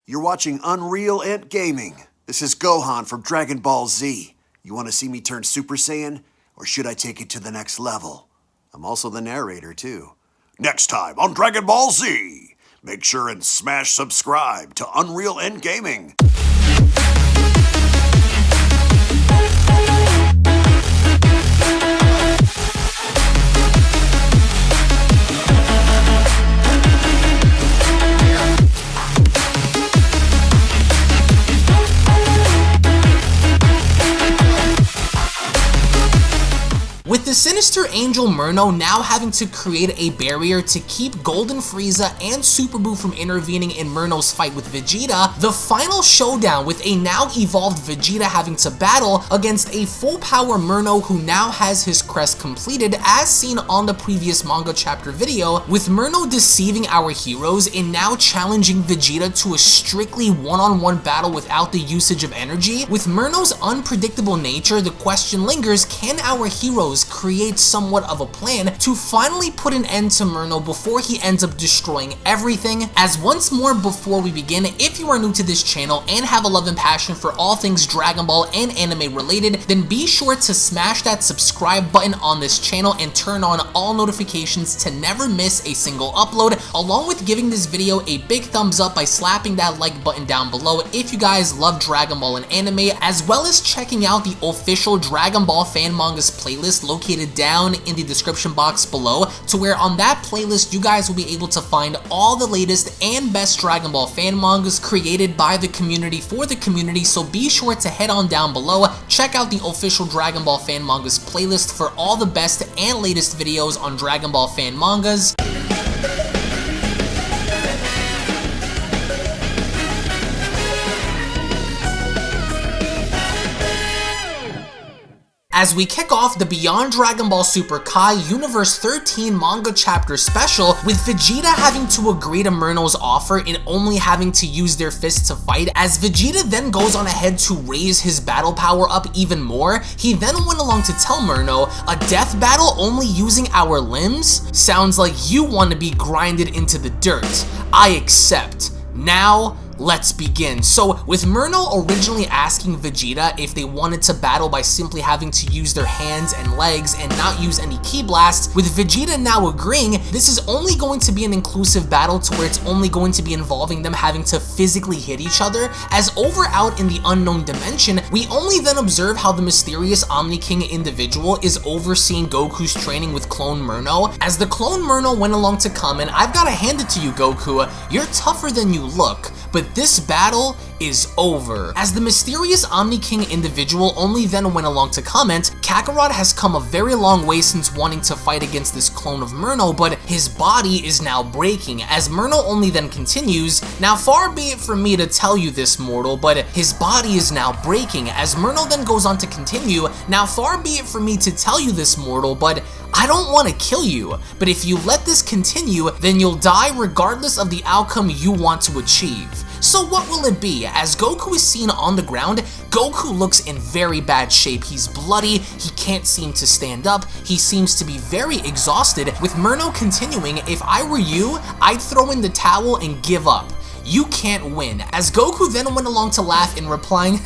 You're watching UnrealEntGaming. This is Gohan from Dragon Ball Z. You want to see me turn Super Saiyan? Or should I take it to the next level? I'm also the narrator, too. Next time on Dragon Ball Z, make sure and smash subscribe to UnrealEntGaming. With the sinister angel Merno now having to create a barrier to keep Golden Frieza and Super Buu from intervening in Merno's fight with Vegeta, the final showdown with a now evolved Vegeta having to battle against a full power Merno who now has his crest completed as seen on the previous manga chapter video, with Merno deceiving our heroes and now challenging Vegeta to a strictly one-on-one battle without the usage of energy. With Merno's unpredictable nature, the question lingers, can our heroes create somewhat of a plan to finally put an end to Merno before he ends up destroying everything? As once more before we begin, if you are new to this channel and have a love and passion for all things Dragon Ball and anime related, then be sure to smash that subscribe button on this channel and turn on all notifications to never miss a single upload, along with giving this video a big thumbs up by slapping that like button down below if you guys love Dragon Ball and anime, as well as checking out the official Dragon Ball fan mangas playlist located down in the description box below, to where on that playlist you guys will be able to find all the latest and best Dragon Ball fan mangas created by the community for the community. So be sure to head on down below, check out the official Dragon Ball fan mangas playlist for all the best and latest videos on Dragon Ball fan mangas. As we kick off the Beyond Dragon Ball Super Kai Universe 13 manga chapter special, with Vegeta having to agree to Merno's offer and only having to use their fists to fight, as Vegeta then goes on ahead to raise his battle power up even more. He then went along to tell Merno, a death battle only using our limbs? Sounds like you want to be grinded into the dirt. I accept. Now, let's begin. So, with Merno originally asking Vegeta if they wanted to battle by simply having to use their hands and legs and not use any ki blasts, with Vegeta now agreeing, this is only going to be an inclusive battle to where it's only going to be involving them having to physically hit each other, as over out in the unknown dimension, we only then observe how the mysterious Omni King individual is overseeing Goku's training with Clone Merno. As the Clone Merno went along to comment, I've got to hand it to you, Goku, you're tougher than you look, but this battle is over. As the mysterious Omni King individual only then went along to comment, Kakarot has come a very long way since wanting to fight against this clone of Merno, but his body is now breaking. As Merno only then continues, now far be it from me to tell you this, mortal, but his body is now breaking. As Merno then goes on to continue, now far be it from me to tell you this, mortal, but I don't want to kill you, but if you let this continue, then you'll die regardless of the outcome you want to achieve. So what will it be? As Goku is seen on the ground, Goku looks in very bad shape. He's bloody, he can't seem to stand up, he seems to be very exhausted, with Merno continuing, if I were you, I'd throw in the towel and give up. You can't win. As Goku then went along to laugh in replying,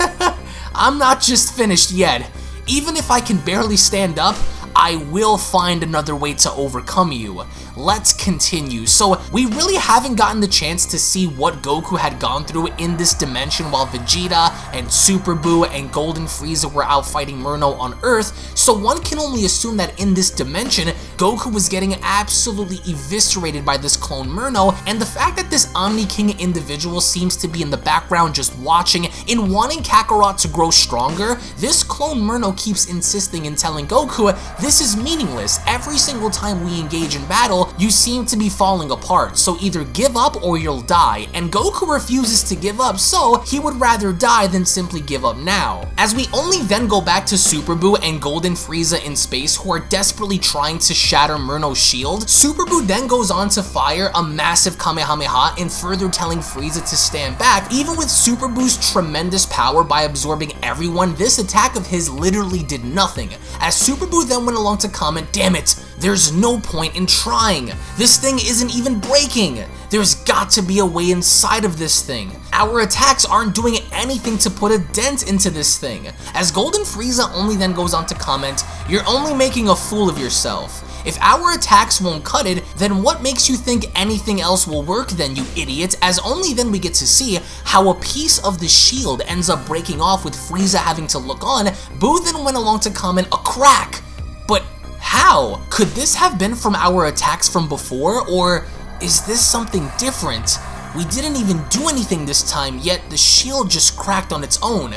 I'm not just finished yet. Even if I can barely stand up, I will find another way to overcome you. Let's continue. So we really haven't gotten the chance to see what Goku had gone through in this dimension while Vegeta and Super Buu and Golden Frieza were out fighting Merno on Earth, so one can only assume that in this dimension, Goku was getting absolutely eviscerated by this clone Merno, and the fact that this Omni King individual seems to be in the background just watching and wanting Kakarot to grow stronger, this clone Merno keeps insisting and telling Goku, this is meaningless. Every single time we engage in battle, you seem to be falling apart, so either give up or you'll die, and Goku refuses to give up, so he would rather die than simply give up now. As we only then go back to Super Buu and Golden Frieza in space, who are desperately trying to shatter Merno's shield, Super Buu then goes on to fire a massive Kamehameha and further telling Frieza to stand back. Even with Super Buu's tremendous power by absorbing everyone, this attack of his literally did nothing. As Super Buu then went along to comment, damn it, There's no point in trying. This thing isn't even breaking. There's got to be a way inside of this thing. Our attacks aren't doing anything to put a dent into this thing. As Golden Frieza only then goes on to comment, "You're only making a fool of yourself. If our attacks won't cut it, then what makes you think anything else will work then, you idiot?" As only then we get to see how a piece of the shield ends up breaking off with Frieza having to look on. Boo then went along to comment, "A crack." But how? Could this have been from our attacks from before, or is this something different? We didn't even do anything this time, yet the shield just cracked on its own.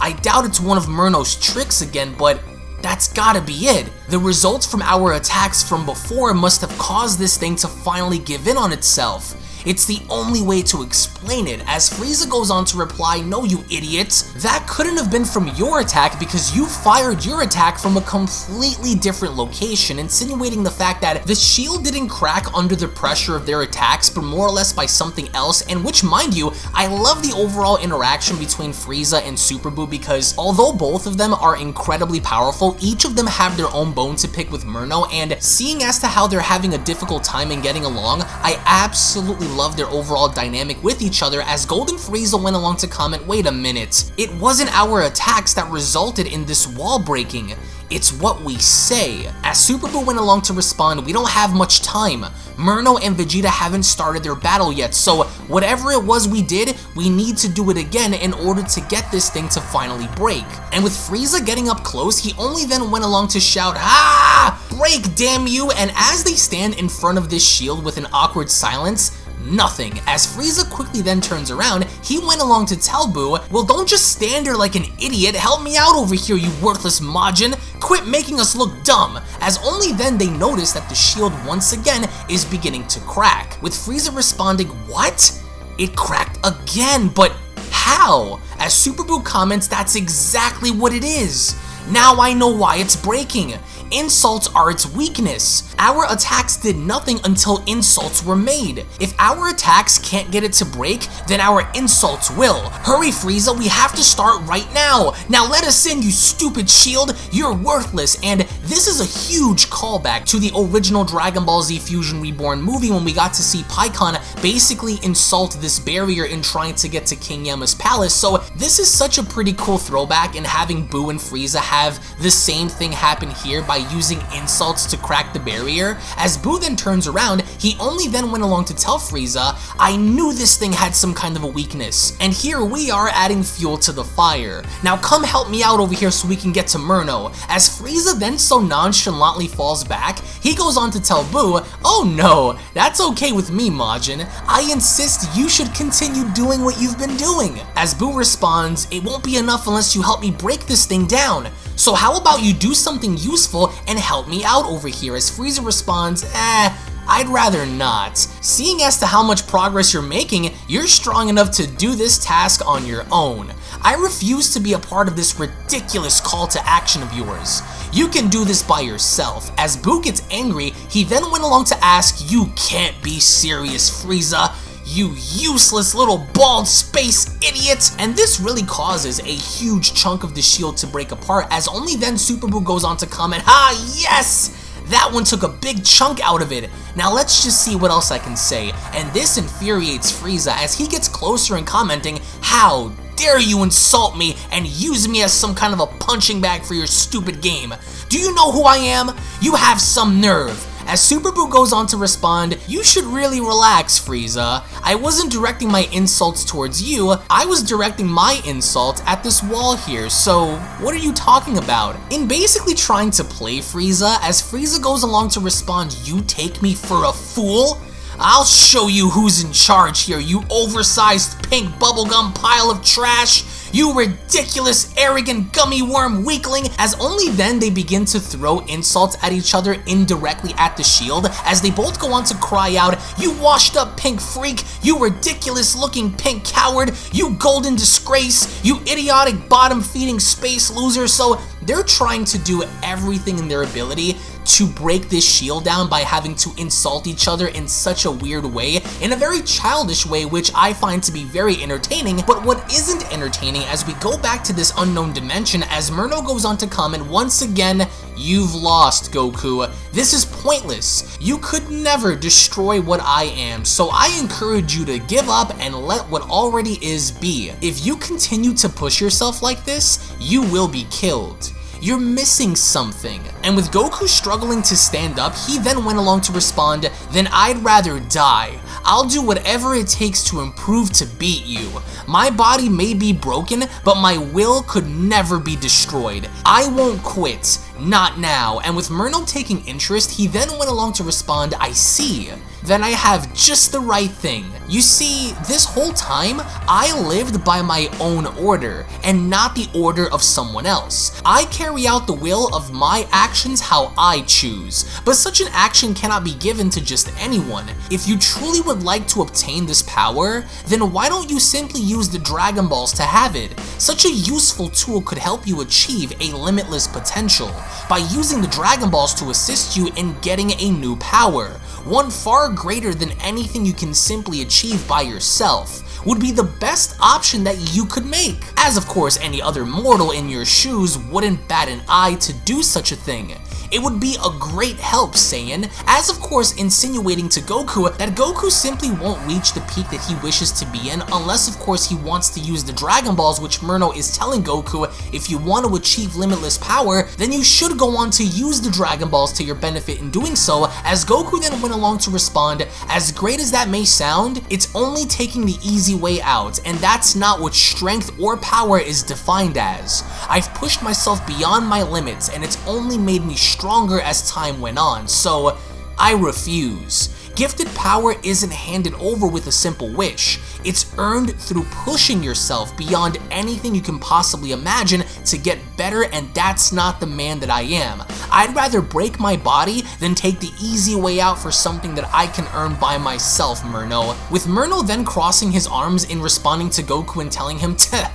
I doubt it's one of Merno's tricks again, but that's gotta be it. The results from our attacks from before must have caused this thing to finally give in on itself. It's the only way to explain it, as Frieza goes on to reply, "No, you idiots. That couldn't have been from your attack because you fired your attack from a completely different location," insinuating the fact that the shield didn't crack under the pressure of their attacks, but more or less by something else, and which, mind you, I love the overall interaction between Frieza and Super Buu because although both of them are incredibly powerful, each of them have their own bone to pick with Merno, and seeing as to how they're having a difficult time in getting along, I absolutely love their overall dynamic with each other. As Golden Frieza went along to comment, "Wait a minute, it wasn't our attacks that resulted in this wall breaking. It's what we say." As Super Buu went along to respond, "We don't have much time. Merno and Vegeta haven't started their battle yet, so whatever it was we did, we need to do it again in order to get this thing to finally break." And with Frieza getting up close, he only then went along to shout, "Ah! Break, damn you!" And as they stand in front of this shield with an awkward silence, nothing. As Frieza quickly then turns around, he went along to tell Buu, "Well, don't just stand there like an idiot. Help me out over here, you worthless Majin. Quit making us look dumb." As only then they notice that the shield once again is beginning to crack, with Frieza responding, "What? It cracked again, but how?" As Super Buu comments, "That's exactly what it is. Now I know why it's breaking. Insults are its weakness. Our attacks did nothing until insults were made. If our attacks can't get it to break, then our insults will. Hurry, Frieza, we have to start right now. Now let us in, you stupid shield. You're worthless." And this is a huge callback to the original Dragon Ball Z Fusion Reborn movie when we got to see Pikkon basically insult this barrier in trying to get to King Yama's palace. So this is such a pretty cool throwback, and having Buu and Frieza have the same thing happen here by using insults to crack the barrier. As Buu then turns around, he only then went along to tell Frieza, "I knew this thing had some kind of a weakness, and here we are adding fuel to the fire. Now come help me out over here so we can get to Merno." As Frieza then so nonchalantly falls back, he goes on to tell Buu, "Oh no, that's okay with me, Majin. I insist you should continue doing what you've been doing." As Buu responds, "It won't be enough unless you help me break this thing down. So how about you do something useful and help me out over here?" As Frieza responds, "I'd rather not. Seeing as to how much progress you're making, you're strong enough to do this task on your own. I refuse to be a part of this ridiculous call to action of yours. You can do this by yourself." As Buu gets angry, he then went along to ask, "You can't be serious, Frieza. You useless little bald space idiot!" And this really causes a huge chunk of the shield to break apart, as only then Super Buu goes on to comment, "Ah, yes! That one took a big chunk out of it. Now let's just see what else I can say." And this infuriates Frieza as he gets closer and commenting, "How dare you insult me and use me as some kind of a punching bag for your stupid game? Do you know who I am? You have some nerve." As Super Buu goes on to respond, "You should really relax, Frieza. I wasn't directing my insults towards you, I was directing my insult at this wall here, so what are you talking about?" In basically trying to play Frieza, as Frieza goes along to respond, "You take me for a fool? I'll show you who's in charge here, you oversized pink bubblegum pile of trash. You ridiculous, arrogant, gummy worm weakling." As only then they begin to throw insults at each other indirectly at the shield, as they both go on to cry out, "You washed up pink freak, you ridiculous looking pink coward, you golden disgrace, you idiotic bottom feeding space loser." So they're trying to do everything in their ability to break this shield down by having to insult each other in such a weird way, in a very childish way, which I find to be very entertaining. But what isn't entertaining as we go back to this unknown dimension, as Merno goes on to comment once again, "You've lost, Goku. This is pointless. You could never destroy what I am, so I encourage you to give up and let what already is be. If you continue to push yourself like this, you will be killed. You're missing something." And with Goku struggling to stand up, he then went along to respond, "Then I'd rather die. I'll do whatever it takes to improve to beat you. My body may be broken, but my will could never be destroyed. I won't quit. Not now." And with Merno taking interest, he then went along to respond, "I see. Then I have just the right thing. You see, this whole time, I lived by my own order, and not the order of someone else. I carry out the will of my actions how I choose, but such an action cannot be given to just anyone. If you truly would like to obtain this power, then why don't you simply use the Dragon Balls to have it? Such a useful tool could help you achieve a limitless potential, by using the Dragon Balls to assist you in getting a new power. One far greater than anything you can simply achieve by yourself, would be the best option that you could make. As of course any other mortal in your shoes wouldn't bat an eye to do such a thing. It would be a great help, Saiyan, as of course insinuating to Goku that Goku simply won't reach the peak that he wishes to be in unless of course he wants to use the Dragon Balls, which Merno is telling Goku, if you want to achieve limitless power, then you should go on to use the Dragon Balls to your benefit in doing so, as Goku then went along to respond, "As great as that may sound, it's only taking the easy way out, and that's not what strength or power is defined as. I've pushed myself beyond my limits, and it's only made me stronger as time went on, so I refuse. Gifted power isn't handed over with a simple wish. It's earned through pushing yourself beyond anything you can possibly imagine to get better, and that's not the man that I am. I'd rather break my body than take the easy way out for something that I can earn by myself, Merno." With Merno then crossing his arms in responding to Goku and telling him, "Teh,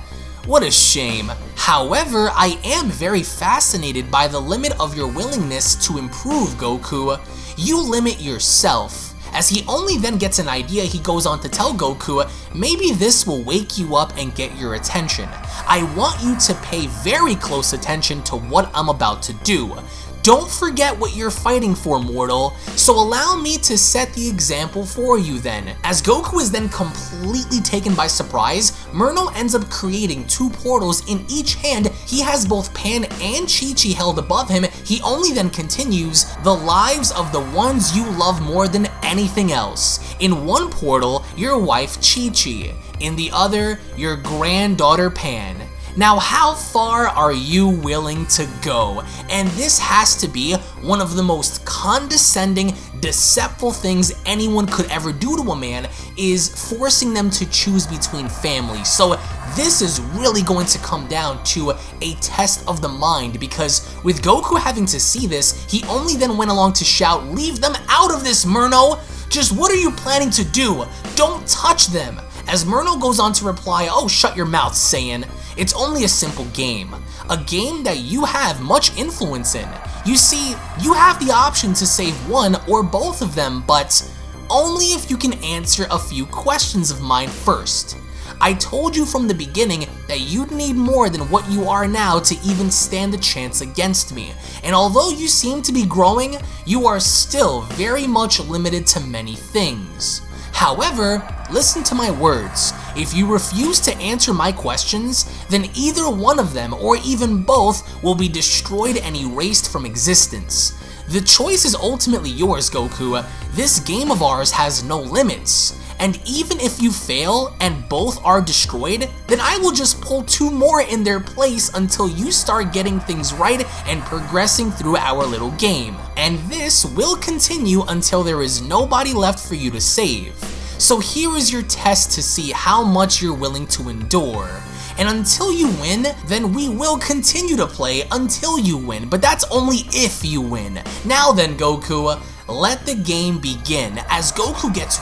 what a shame. However, I am very fascinated by the limit of your willingness to improve, Goku. You limit yourself." As he only then gets an idea, he goes on to tell Goku, "Maybe this will wake you up and get your attention. I want you to pay very close attention to what I'm about to do. Don't forget what you're fighting for, mortal. So allow me to set the example for you then." As Goku is then completely taken by surprise, Merno ends up creating two portals in each hand. He has both Pan and Chi-Chi held above him. He only then continues, "The lives of the ones you love more than anything else. In one portal, your wife Chi-Chi. In the other, your granddaughter Pan. Now, how far are you willing to go?" And this has to be one of the most condescending, deceptive things anyone could ever do to a man, is forcing them to choose between family. So this is really going to come down to a test of the mind, because with Goku having to see this, he only then went along to shout, "Leave them out of this, Merno! Just what are you planning to do? Don't touch them!" As Merno goes on to reply, "Oh, shut your mouth, Saiyan. It's only a simple game. A game that you have much influence in. You see, you have the option to save one or both of them, but only if you can answer a few questions of mine first. I told you from the beginning that you'd need more than what you are now to even stand a chance against me. And although you seem to be growing, you are still very much limited to many things. However, listen to my words. If you refuse to answer my questions, then either one of them, or even both, will be destroyed and erased from existence. The choice is ultimately yours, Goku. This game of ours has no limits. And even if you fail and both are destroyed, then I will just pull two more in their place until you start getting things right and progressing through our little game. And this will continue until there is nobody left for you to save. So here is your test to see how much you're willing to endure. And until you win, then we will continue to play until you win, but that's only if you win. Now then, Goku, let the game begin, as Goku gets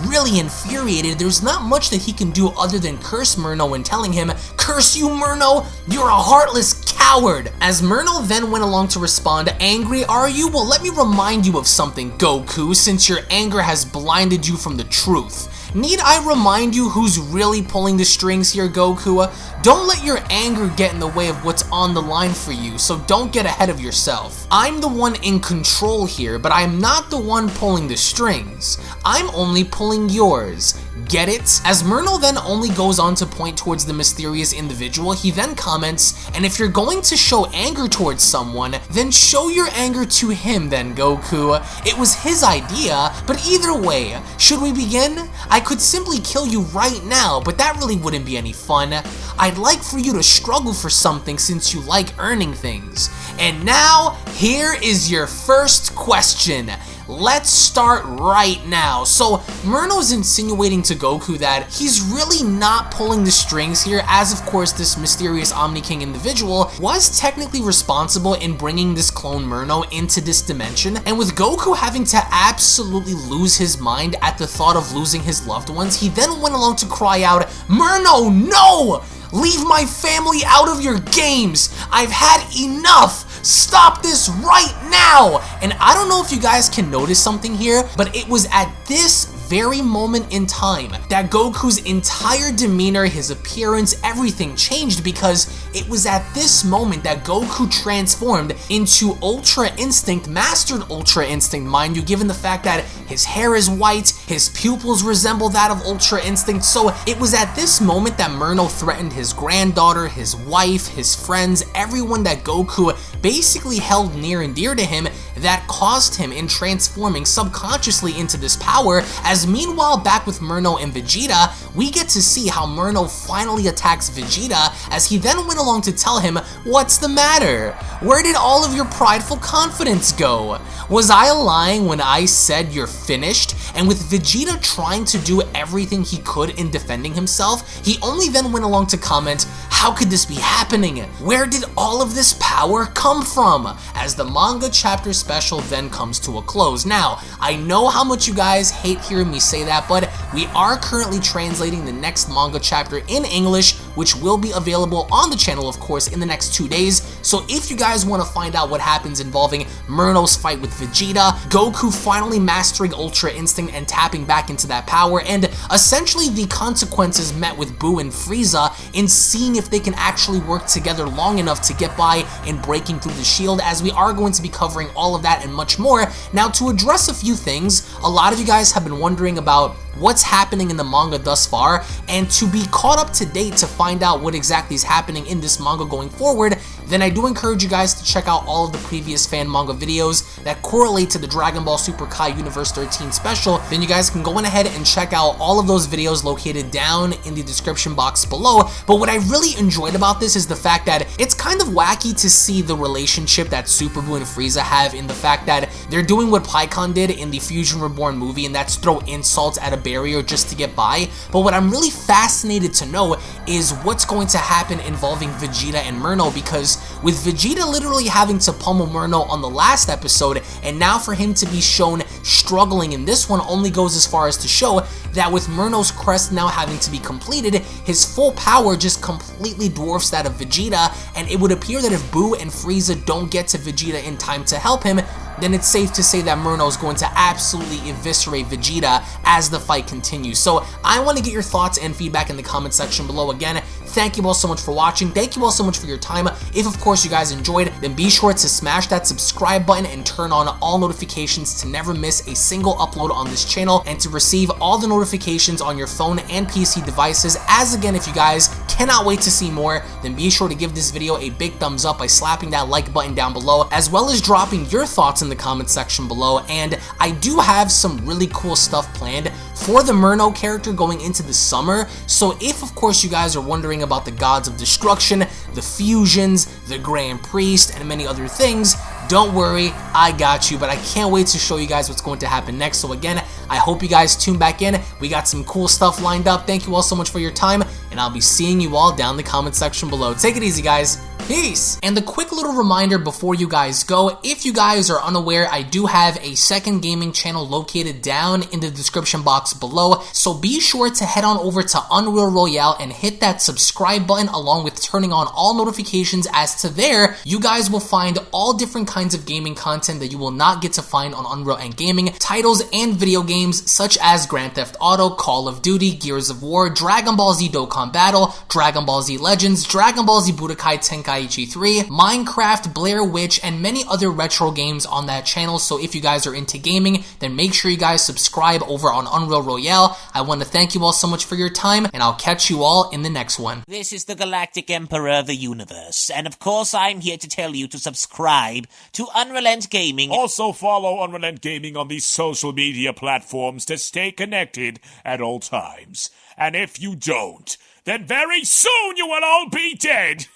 really infuriated, there's not much that he can do other than curse Merno and telling him, "Curse you, Merno, you're a heartless coward." As Merno then went along to respond, "Angry are you? Well, let me remind you of something, Goku, since your anger has blinded you from the truth. Need I remind you who's really pulling the strings here, Goku? Don't let your anger get in the way of what's on the line for you, so don't get ahead of yourself. I'm the one in control here, but I'm not the one pulling the strings. I'm only pulling yours. Get it?" As Merno then only goes on to point towards the mysterious individual, he then comments, "And if you're going to show anger towards someone, then show your anger to him then, Goku. It was his idea, but either way, should we begin? I could simply kill you right now, but that really wouldn't be any fun. I'd like for you to struggle for something since you like earning things. And now, here is your first question. Let's start right now." So Merno's insinuating to Goku that he's really not pulling the strings here, as of course this mysterious Omni King individual was technically responsible in bringing this clone Merno into this dimension, and with Goku having to absolutely lose his mind at the thought of losing his loved ones, he then went along to cry out, "Merno, no! Leave my family out of your games! I've had enough! Stop this right now!" And I don't know if you guys can notice something here, but it was at this very moment in time that Goku's entire demeanor, his appearance, everything changed, because it was at this moment that Goku transformed into Ultra Instinct, mastered Ultra Instinct, mind you, given the fact that his hair is white, his pupils resemble that of Ultra Instinct. So it was at this moment that Merno threatened his granddaughter, his wife, his friends, everyone that Goku basically held near and dear to him, that caused him in transforming subconsciously into this power. As meanwhile, back with Merno and Vegeta, we get to see how Merno finally attacks Vegeta, as he then went along to tell him, "What's the matter? Where did all of your prideful confidence go? Was I lying when I said you're finished?" And with Vegeta trying to do everything he could in defending himself, he only then went along to comment, "How could this be happening? Where did all of this power come from?" As the manga chapter special then comes to a close. Now, I know how much you guys hate hearing me say that, but we are currently translating the next manga chapter in English, which will be available on the channel, of course, in the next 2 days. So if you guys want to find out what happens involving Merno's fight with Vegeta, Goku finally mastering Ultra Instinct and tapping back into that power, and essentially the consequences met with Boo and Frieza in seeing if they can actually work together long enough to get by in breaking through the shield, as we are going to be covering all of that and much more. Now, to address a few things, a lot of you guys have been wondering about what's happening in the manga thus far, and to be caught up to date to find out what exactly is happening in this manga going forward, then I do encourage you guys to check out all of the previous fan manga videos that correlate to the Dragon Ball Super Kai Universe 13 special. Then you guys can go on ahead and check out all of those videos located down in the description box below. But what I really enjoyed about this is the fact that it's kind of wacky to see the relationship that Super Boo and Frieza have, in the fact that they're doing what Pikkon did in the Fusion Reborn movie, and that's throw insults at a barrier just to get by. But what I'm really fascinated to know is what's going to happen involving Vegeta and Merno, because with Vegeta literally having to pummel Merno on the last episode, and now for him to be shown struggling in this one, only goes as far as to show that with Merno's crest now having to be completed, his full power just completely dwarfs that of Vegeta, and it would appear that if Boo and Frieza don't get to Vegeta in time to help him, then it's safe to say that Merno is going to absolutely eviscerate Vegeta as the fight continues. So I want to get your thoughts and feedback in the comment section below. Again, thank you all so much for watching. Thank you all so much for your time. If, of course, you guys enjoyed, then be sure to smash that subscribe button and turn on all notifications to never miss a single upload on this channel, and to receive all the notifications on your phone and PC devices. As again, if you guys cannot wait to see more, then be sure to give this video a big thumbs up by slapping that like button down below, as well as dropping your thoughts in the comment section below. And I do have some really cool stuff planned for the Merno character going into the summer. So if, of course, you guys are wondering about the Gods of Destruction, the Fusions, the Grand Priest, and many other things, don't worry, I got you. But I can't wait to show you guys what's going to happen next. So again, I hope you guys tune back in. We got some cool stuff lined up. Thank you all so much for your time, and I'll be seeing you all down in the comment section below. Take it easy, guys. Peace! And a quick little reminder before you guys go, if you guys are unaware, I do have a second gaming channel located down in the description box below, so be sure to head on over to Unreal Royale and hit that subscribe button along with turning on all notifications, as to there, you guys will find all different kinds of gaming content that you will not get to find on UnrealEntGaming, titles and video games such as Grand Theft Auto, Call of Duty, Gears of War, Dragon Ball Z Dokkan Battle, Dragon Ball Z Legends, Dragon Ball Z Budokai Tenkaichi 3, Minecraft, Blair Witch, and many other retro games on that channel. So if you guys are into gaming, then make sure you guys subscribe over on Unreal Royale. I want to thank you all so much for your time, and I'll catch you all in the next one. This is the Galactic Emperor of the Universe, and of course I'm here to tell you to subscribe to UnrealEntGaming. Also follow UnrealEntGaming on these social media platforms to stay connected at all times. And if you don't, then very soon you will all be dead!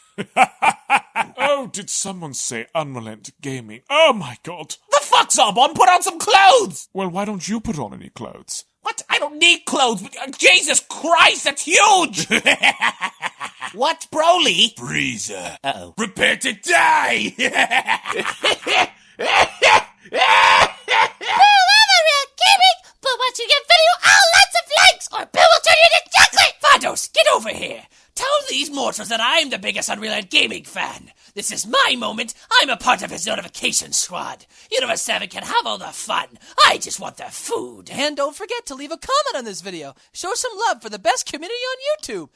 Oh, did someone say UnrealEntGaming? Oh my god. The fuck, someone? Put on some clothes! Well, why don't you put on any clothes? What? I don't need clothes. Jesus Christ, that's huge! What, Broly? Frieza. Uh-oh. Prepare to die! But once you get video, lots of likes, or Bill will turn you into chocolate! Vados, get over here! Tell these mortals that I'm the biggest UnrealEntGaming fan. This is my moment. I'm a part of his notification squad. Universe 7 can have all the fun. I just want the food. And don't forget to leave a comment on this video. Show some love for the best community on YouTube.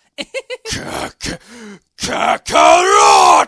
Kakarota!